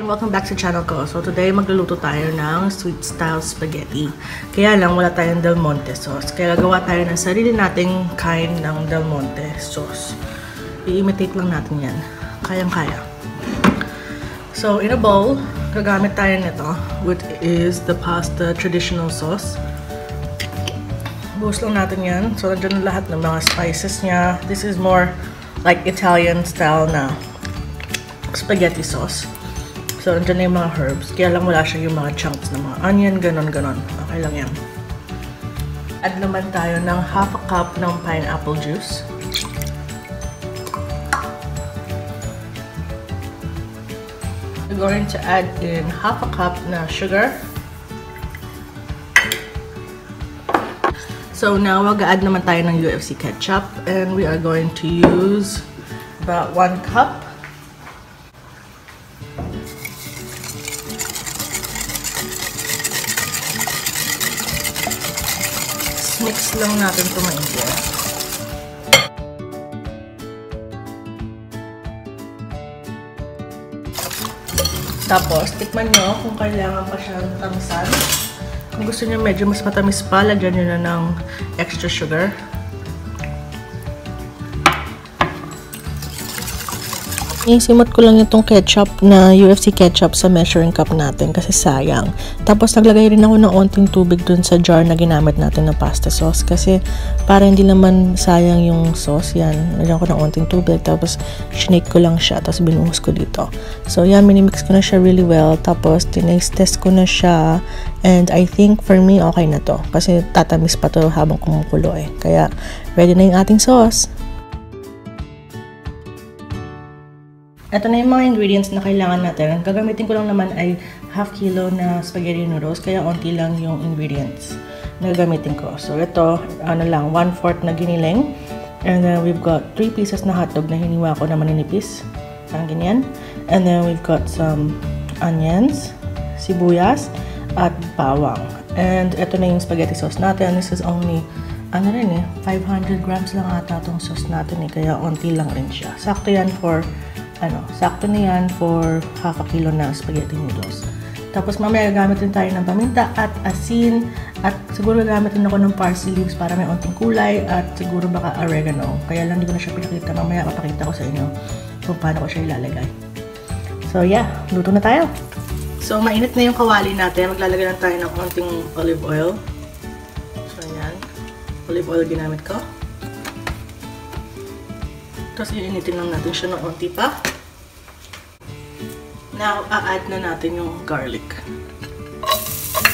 and welcome back sa channel ko. So today magluluto tayo ng sweet style spaghetti. Kaya lang wala tayong Del Monte sauce. Kaya gagawa tayo ng sarili nating kind ng Del Monte sauce. I-imitate lang natin yan. Kayang-kaya. So in a bowl, gagamit tayo nito, which is the pasta traditional sauce. Buhos lang natin yan. So nandiyan lahat ng mga spices niya. This is more like Italian style na spaghetti sauce. So, nandiyan na yung mga herbs. Kaya lang wala siya yung mga chunks ng mga onion, ganon. Okay lang yan. Add naman tayo ng half a cup ng pineapple juice. We're going to add in half a cup na sugar. So, now mag-add naman tayo ng UFC ketchup. And we are going to use about 1 cup. Mix lang natin ito maigi. Tapos, tikman nyo kung kailangan pa siyang tamisan. Kung gusto nyo medyo mas matamis pa, lagyan nyo na ng extra sugar. Isimot ko lang itong ketchup na UFC ketchup sa measuring cup natin kasi sayang. Tapos naglagay rin ako ng onting tubig dun sa jar na ginamit natin na pasta sauce kasi para hindi naman sayang yung sauce. Yan, nalagyan ko ng onting tubig tapos snake ko lang siya tapos binuhos ko dito. So yan, minimix ko na siya really well tapos tinaste test ko na siya and I think for me okay na to kasi tatamis pa to habang kumukulo eh. Kaya ready na yung ating sauce. Ito na yung mga ingredients na kailangan natin. Ang gagamitin ko lang naman ay half kilo na spaghetti noodles, kaya onti lang yung ingredients na gagamitin ko. So ito, ano lang, 1/4 na giniling. And then we've got 3 pieces na hotdog na hiniwa ko na maninipis. Parang ganyan. And then we've got some onions, sibuyas, at bawang. And ito na yung spaghetti sauce natin. This is only, 500 grams lang ata itong sauce natin eh. Kaya onti lang rin siya. Sakto yan for sakto na yan for half a kilo na spaghetti noodles. Tapos mamaya gagamit din tayo ng paminta at asin at siguro gagamit din ako ng parsley leaves para may onting kulay at siguro baka oregano. Kaya lang hindi ko na siya pinakita. Mamaya papakita ko sa inyo kung paano ko siya ilalagay. So yeah, luto na tayo. So mainit na yung kawali natin. Maglalagay lang tayo ng onting olive oil. So yan, olive oil ginamit ko. Tapos iinitin lang natin siya ng onti pa. Now, a-add na natin yung garlic.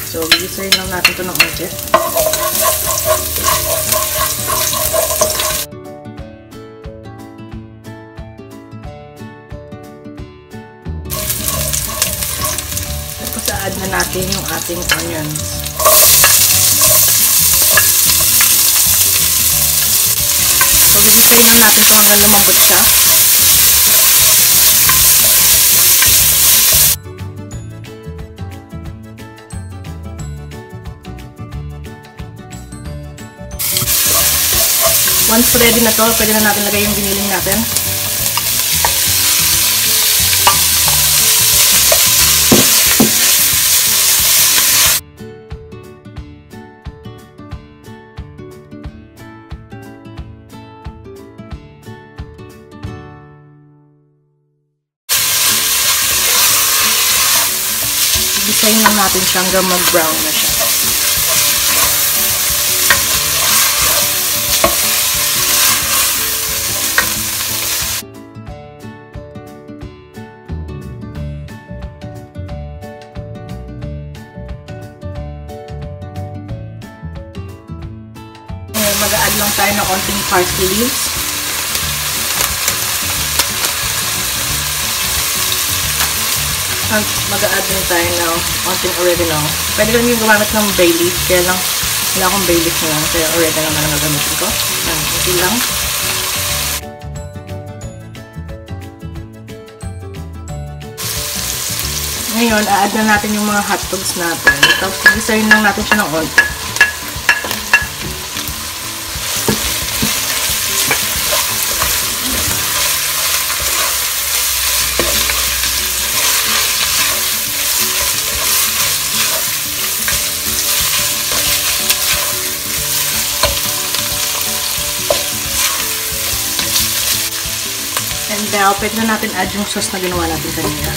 So, gisayin lang natin ito ng onti. Tapos, a-add na natin yung ating onions. So, gisayin lang natin ito hanggang lumambot siya. Once ready na to, pwede na natin lagay yung giniling natin. Gisayin lang natin siya hanggang mag-brown na siya. Mag-add lang tayo ng konting parsley leaves. At mag-add din tayo ng konting oregano. Pwede lang yung gumamit ng bay leaf. Kaya lang, wala akong bay leaf na lang. Kaya oregano na lang gagamitin ko. Konti lang. Ngayon, a-add na natin yung mga hotdogs natin. Tapos, gisayin lang natin siya ng onti. Now, pwede na natin add yung sauce na ginawa natin kanina.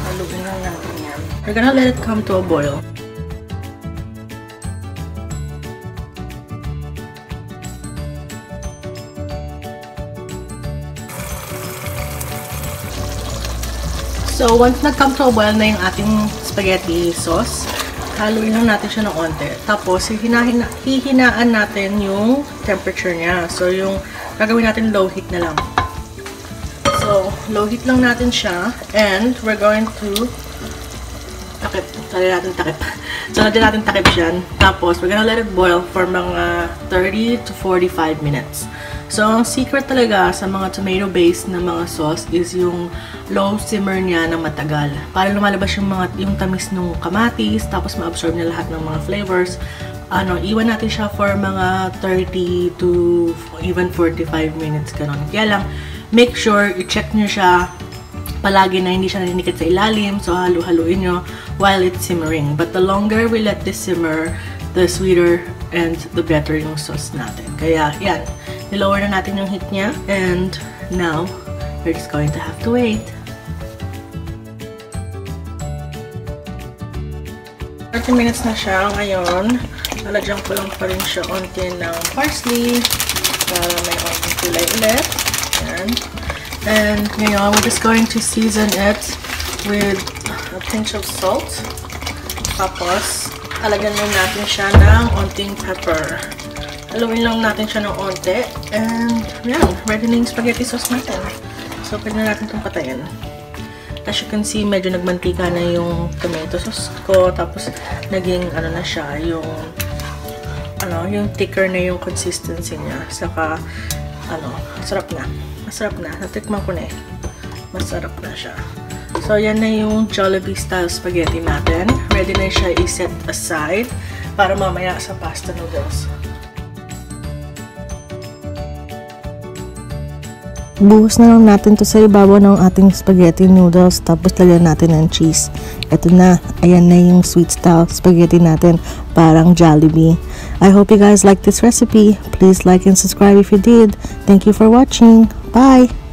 Haluin lang natin yan. We're gonna let it come to a boil. So, once nag-come to a boil na yung ating spaghetti sauce, haluin lang natin siya ng onte. Tapos, hihinaan natin yung temperature niya. So, yung gagawin natin low heat na lang. So, low heat lang natin siya. And, we're going to takip. Tali natin takip. So, lagyan natin takip siyan. Tapos, we're gonna let it boil for mga 30 to 45 minutes. So, ang secret talaga sa mga tomato-based na mga sauce is yung low simmer niya ng matagal. Para lumalabas yung tamis ng kamatis, tapos ma-absorb niya lahat ng mga flavors. Iwan natin siya for mga 30 to even 45 minutes, ganun. Kaya lang, make sure i-check nyo siya palagi na hindi siya naninikit sa ilalim. So, halu-haluin nyo while it's simmering. But the longer we let this simmer, the sweeter and the better yung sauce natin. Kaya, yan. Nilower na natin yung heat niya. And now, we're just going to have to wait. 30 minutes na siya. Ngayon, lalagyan ko lang pa rin siya onti ng parsley para may onting kulay ulit. Yan. And ngayon, we're just going to season it with a pinch of salt. Tapos, alagyan lang natin siya ng onting pepper. Haluin lang natin siya ng onte. And, yan. Ready na yung spaghetti sauce natin. So, pwede na natin itong patayin. As you can see, medyo nagmantika na yung tomato sauce ko. Tapos, naging, na siya, yung thicker na yung consistency niya. Saka, sarap na. Masarap na. Natikman ko na eh. Masarap na siya. So, yan na yung Jollibee style spaghetti natin. Ready na siya i-set aside para mamaya sa pasta noodles. Buhos na lang natin to sa ibabaw ng ating spaghetti noodles, tapos lagyan natin ng cheese. Ito na, ayan na yung sweet style spaghetti natin, parang Jollibee. I hope you guys like this recipe. Please like and subscribe if you did. Thank you for watching. Bye!